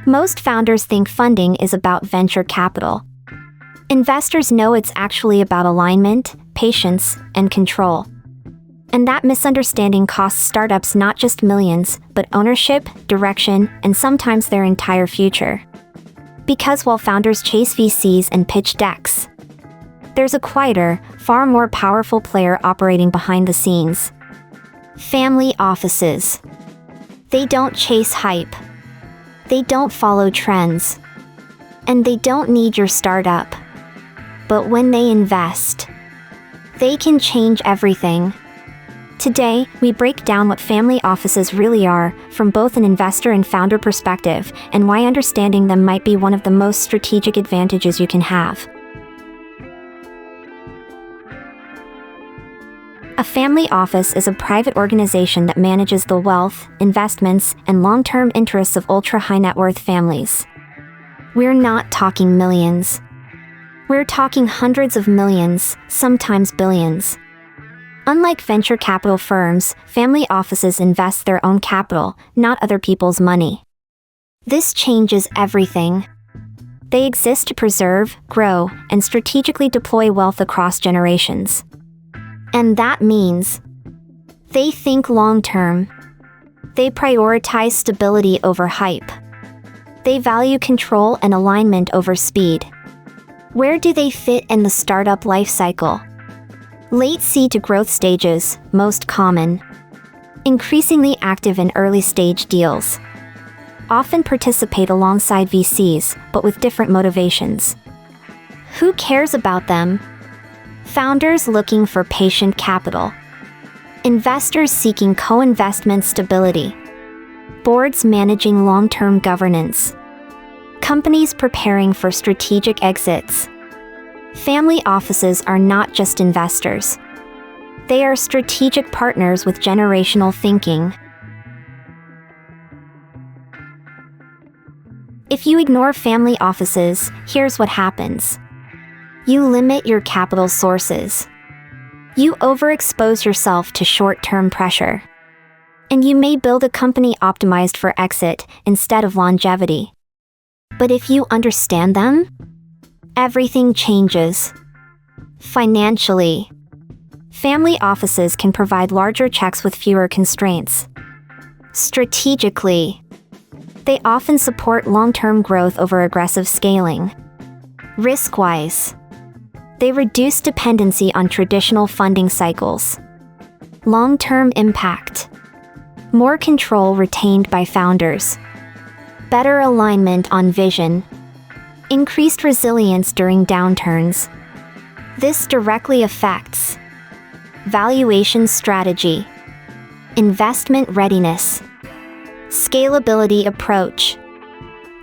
Most founders think funding is about venture capital. Investors know it's actually about alignment, patience, and control. And that misunderstanding costs startups not just millions, but ownership, direction, and sometimes their entire future. Because while founders chase VCs and pitch decks, there's a quieter, far more powerful player operating behind the scenes. Family offices. They don't chase hype. They don't follow trends. And they don't need your startup. But when they invest, they can change everything. Today, we break down what family offices really are, from both an investor and founder perspective, and why understanding them might be one of the most strategic advantages you can have. A family office is a private organization that manages the wealth, investments, and long-term interests of ultra-high-net-worth families. We're not talking millions. We're talking hundreds of millions, sometimes billions. Unlike venture capital firms, family offices invest their own capital, not other people's money. This changes everything. They exist to preserve, grow, and strategically deploy wealth across generations. And that means they think long-term. They prioritize stability over hype. They value control and alignment over speed. Where do they fit in the startup life cycle? Late seed to growth stages, most common. Increasingly active in early-stage deals. Often participate alongside VCs, but with different motivations. Who cares about them? Founders looking for patient capital. Investors seeking co-investment stability. Boards managing long-term governance. Companies preparing for strategic exits. Family offices are not just investors. They are strategic partners with generational thinking. If you ignore family offices, here's what happens. You limit your capital sources. You overexpose yourself to short-term pressure. And you may build a company optimized for exit instead of longevity. But if you understand them, everything changes. Financially, family offices can provide larger checks with fewer constraints. Strategically, they often support long-term growth over aggressive scaling. Risk-wise, they reduce dependency on traditional funding cycles. Long-term impact, more control retained by founders. Better alignment on vision. Increased resilience during downturns. This directly affects valuation strategy, investment readiness, scalability approach,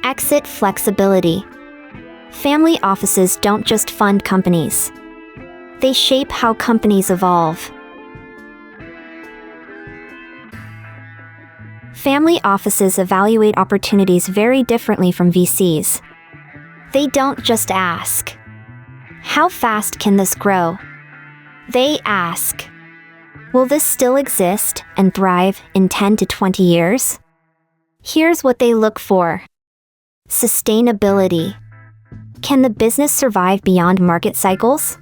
exit flexibility. Family offices don't just fund companies. They shape how companies evolve. Family offices evaluate opportunities very differently from VCs. They don't just ask, "How fast can this grow?" They ask, "Will this still exist and thrive in 10 to 20 years?" Here's what they look for. Sustainability. Can the business survive beyond market cycles?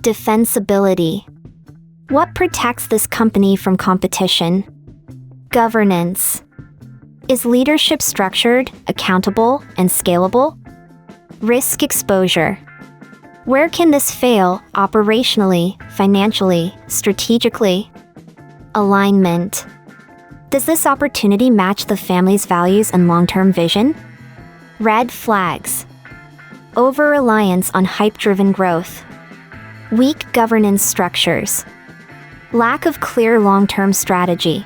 Defensibility. What protects this company from competition? Governance. Is leadership structured, accountable, and scalable? Risk exposure. Where can this fail operationally, financially, strategically? Alignment. Does this opportunity match the family's values and long-term vision? Red flags. Over-reliance on hype-driven growth. Weak governance structures. Lack of clear long-term strategy.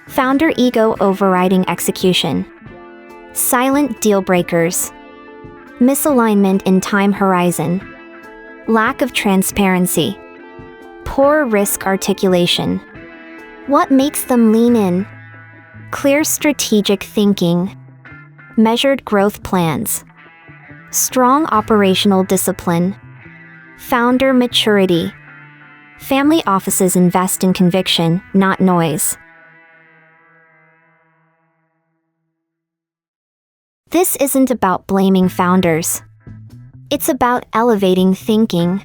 Founder ego overriding execution. Silent deal breakers. Misalignment in time horizon. Lack of transparency. Poor risk articulation. What makes them lean in? Clear strategic thinking. Measured growth plans. Strong operational discipline. Founder maturity. Family offices invest in conviction, not noise. This isn't about blaming founders. It's about elevating thinking.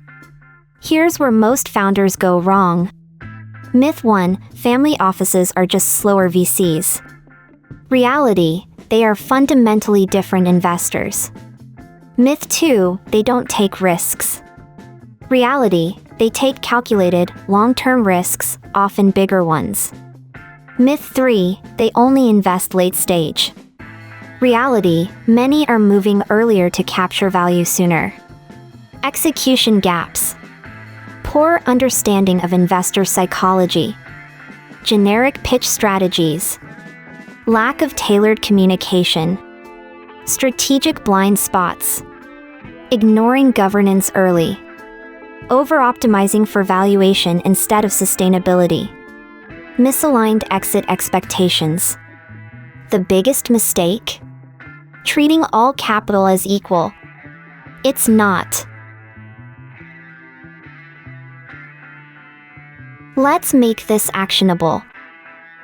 Here's where most founders go wrong. Myth 1: family offices are just slower VCs. Reality: they are fundamentally different investors. Myth 2: they don't take risks. Reality: they take calculated, long-term risks, often bigger ones. Myth 3: they only invest late stage. Reality: many are moving earlier to capture value sooner. Execution gaps: poor understanding of investor psychology, generic pitch strategies, lack of tailored communication, strategic blind spots, ignoring governance early, over-optimizing for valuation instead of sustainability, misaligned exit expectations. The biggest mistake? Treating all capital as equal. It's not. Let's make this actionable.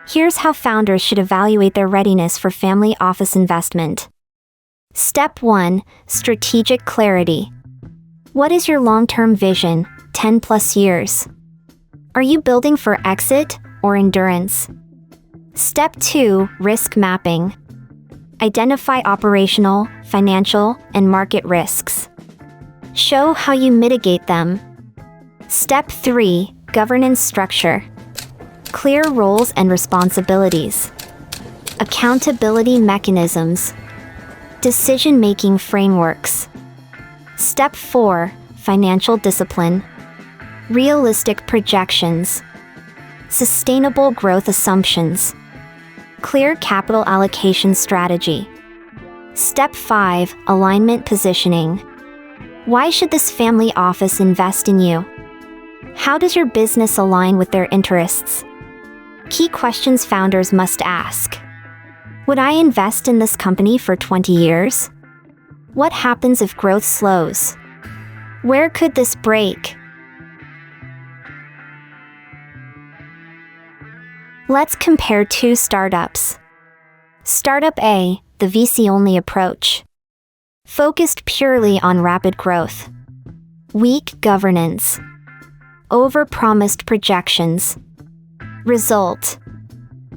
Here's how founders should evaluate their readiness for family office investment. Step 1: strategic clarity. What is your long-term vision, 10+ years? Are you building for exit or endurance? Step 2: risk mapping. Identify operational, financial, and market risks. Show how you mitigate them. Step 3: governance structure. Clear roles and responsibilities. Accountability mechanisms. Decision-making frameworks. Step 4: financial discipline. Realistic projections. Sustainable growth assumptions. Clear capital allocation strategy. Step 5: alignment positioning. Why should this family office invest in you? How does your business align with their interests? Key questions founders must ask. Would I invest in this company for 20 years? What happens if growth slows? Where could this break? Let's compare two startups. Startup A, the VC-only approach. Focused purely on rapid growth. Weak governance. Over-promised projections. Result: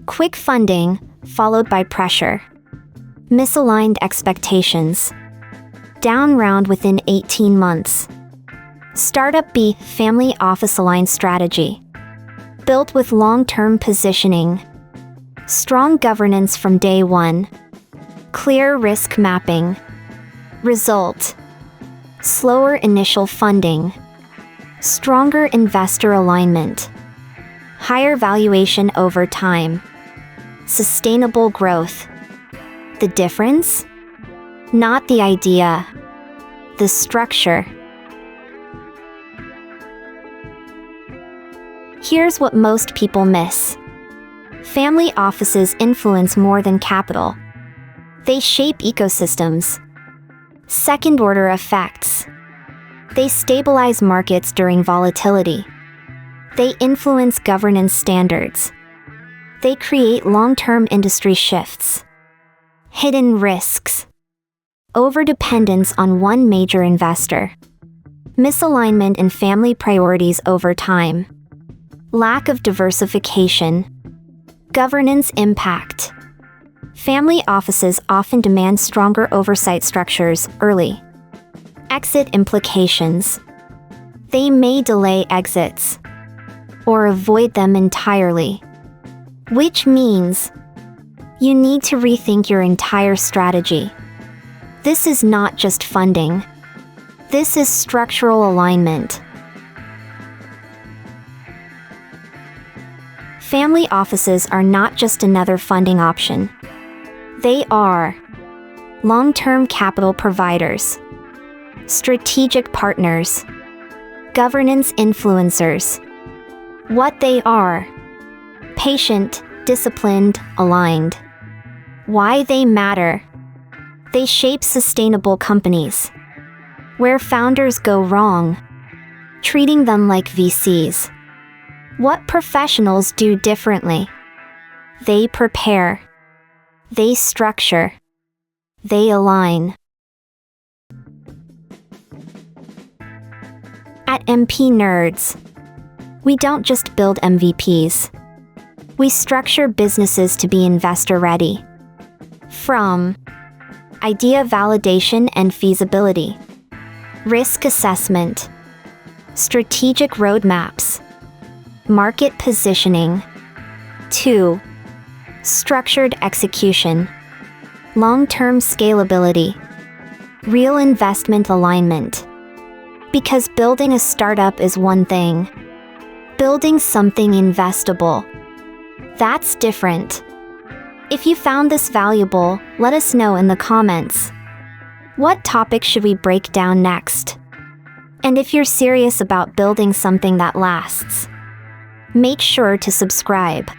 quick funding, followed by pressure. Misaligned expectations. Down round within 18 months. Startup B, family office-aligned strategy. Built with long-term positioning. Strong governance from day one. Clear risk mapping. Result: slower initial funding. Stronger investor alignment. Higher valuation over time. Sustainable growth. The difference? Not the idea. The structure. Here's what most people miss. Family offices influence more than capital. They shape ecosystems. Second-order effects. They stabilize markets during volatility. They influence governance standards. They create long-term industry shifts. Hidden risks. Overdependence on one major investor. Misalignment in family priorities over time. Lack of diversification. Governance impact. Family offices often demand stronger oversight structures early. Exit implications. They may delay exits or avoid them entirely. Which means you need to rethink your entire strategy. This is not just funding. This is structural alignment. Family offices are not just another funding option. They are long-term capital providers, strategic partners, governance influencers. What they are: patient, disciplined, aligned. Why they matter: they shape sustainable companies. Where founders go wrong: treating them like VCs. What professionals do differently: they prepare, they structure, They align. At MP Nerds, we don't just build MVPs. We structure businesses to be investor-ready. From idea validation and feasibility, risk assessment, strategic roadmaps, market positioning, to structured execution, long-term scalability, real investment alignment. Because building a startup is one thing. Building something investable, that's different. If you found this valuable, let us know in the comments. What topic should we break down next? And if you're serious about building something that lasts, make sure to subscribe.